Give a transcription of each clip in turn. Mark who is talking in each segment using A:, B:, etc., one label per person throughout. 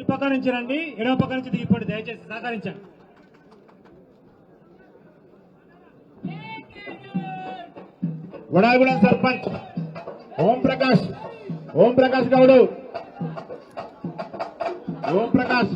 A: కుడి పక్క నుంచి రండి, ఎడమ పక్క నుంచి దిగిపోండి. దయచేసి సహకరించండి.
B: వడాగూడెం సర్పంచ్ ఓం ప్రకాష్ గౌడ్. ఓం ప్రకాష్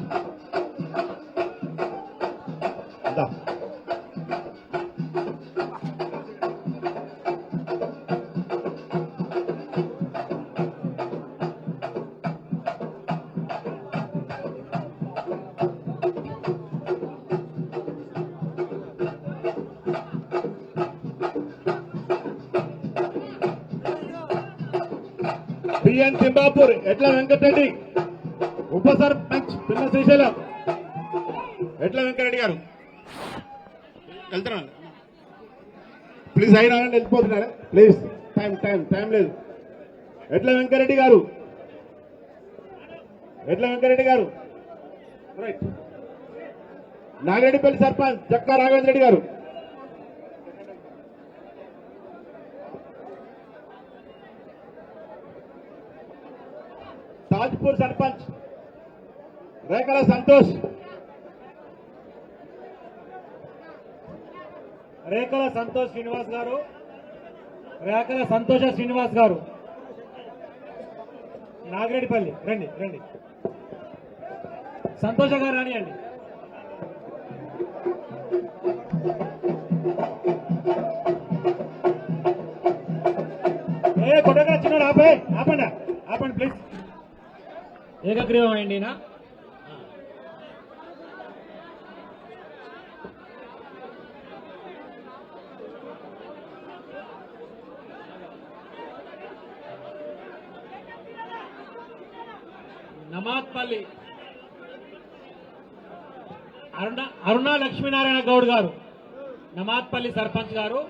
B: బిఎన్ తిమ్మాపూర్ ఎట్ల వెంకటరెడ్డి, ఉప సర్పంచ్ పిల్ల శ్రీశైలం. ఎట్ల వెంకటరెడ్డి గారు వెళ్తున్నాను. ప్లీజ్ అయినా వెళ్ళిపోతున్నారు. ప్లీజ్ టైం లేదు. ఎట్ల వెంకటరెడ్డి గారు రైట్. నాగిరెడ్డిపల్లి సర్పంచ్ జక్కా రాఘవేంద్ర రెడ్డి గారు. తాజ్పూర్ సర్పంచ్ రేఖల సంతోష్.
A: రేఖల సంతోష్ శ్రీనివాస్ గారు, రేఖల సంతోష శ్రీనివాస్ గారు, నాగిరెడ్డిపల్లి రండి. సంతోష గారు రానియండి. కొట్టగా చిన్నాడు, ఆపండి ప్లీజ్. ఏకగ్రీవం అయింది. నమాత్పల్లి అరుణ లక్ష్మీనారాయణ గౌడ్ గారు, నమాత్పల్లి సర్పంచ్ గారు,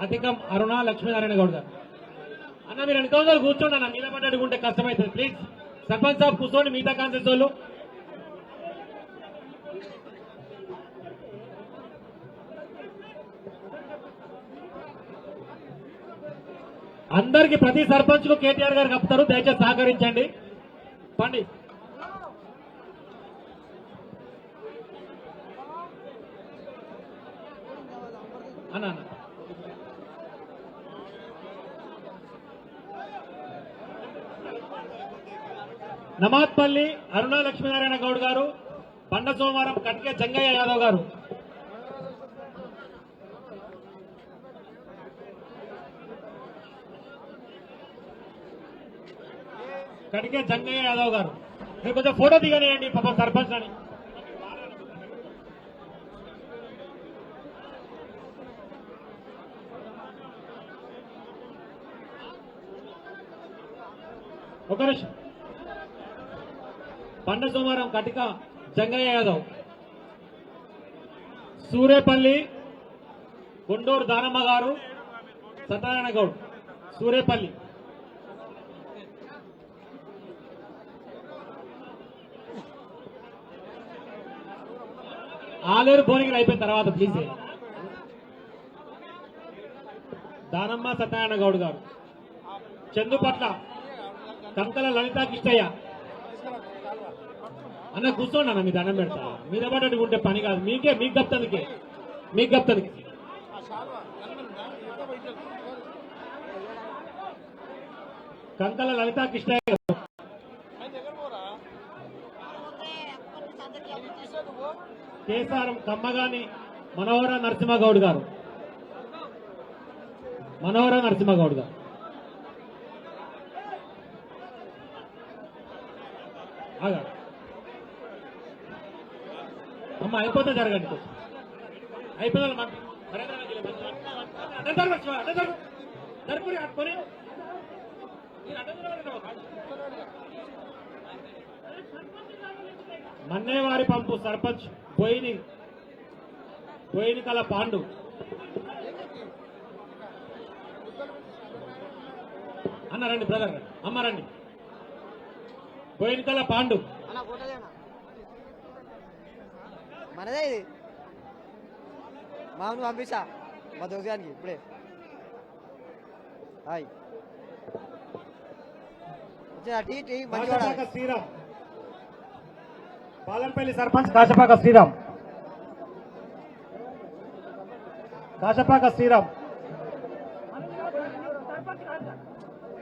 A: అధికం అరుణ లక్ష్మీనారాయణ గౌడ్ గారు. అన్న మీరు 2 రోజులు కూర్చోండి అన్న, నిలబడి అడుగుంటే కష్టమవుతుంది. ప్లీజ్ సర్పంచ్ సాబ్ కూర్చోండి. మిగతా కాన్సెన్స్ వాళ్ళు అందరికి ప్రతి సర్పంచ్ కు కేటీఆర్ గారు కప్తారు. దయచేసి సహకరించండి. పండి అన్న నమాత్పల్లి అరుణ లక్ష్మీనారాయణ గౌడ్ గారు, బండ సోమవారం కట్కే జంగయ్య యాదవ్ గారు. కడికే జంగయ్య యాదవ్ గారు, మీరు కొంచెం ఫోటో దిగనేయండి పాపం సర్పంచ్ అని. ఒక నిమిషం. బండ సోమవారం కటిక జంగయ్య యాదవ్, సూరేపల్లి కొండూరు దానమ్మ గారు, సత్యనారాయణ గౌడ్, సూరేపల్లి. ఆలేరు భువనగిరి అయిపోయిన తర్వాత ప్లీజ్. దానమ్మ సత్యనారాయణ గౌడ్ గారు, చందుపట్ల కంకల లలితా కిష్టయ్య. అన్న కూర్చోండి అన్న, మీ దండం పెడతా. మీద పడ్డట్టు ఉంటే పని కాదు. మీకు గప్తానికి కంకల లలితా కిష్టయ్య గారు, కేసారం కమ్మగాని మనోహర నరసింహగౌడ్ గారు, అమ్మ అయిపోతే జరగండి. అయిపోయింది మన్నేవారి పంపు సర్పంచ్ బోయినికల పాండు. అన్న రండి బ్రదర్, అమ్మ రండి. బోయినికల పాండు
C: మనదే ఇది. మామూలు పంపిస్తా మా దోసానికి ఇప్పుడే. హాయ్ టీ టీ మంచిగా
A: శ్రీరామ్ బాలంపల్లి సర్పంచ్ కాశపాక శ్రీరామ్. కాశపాక శ్రీరామ్.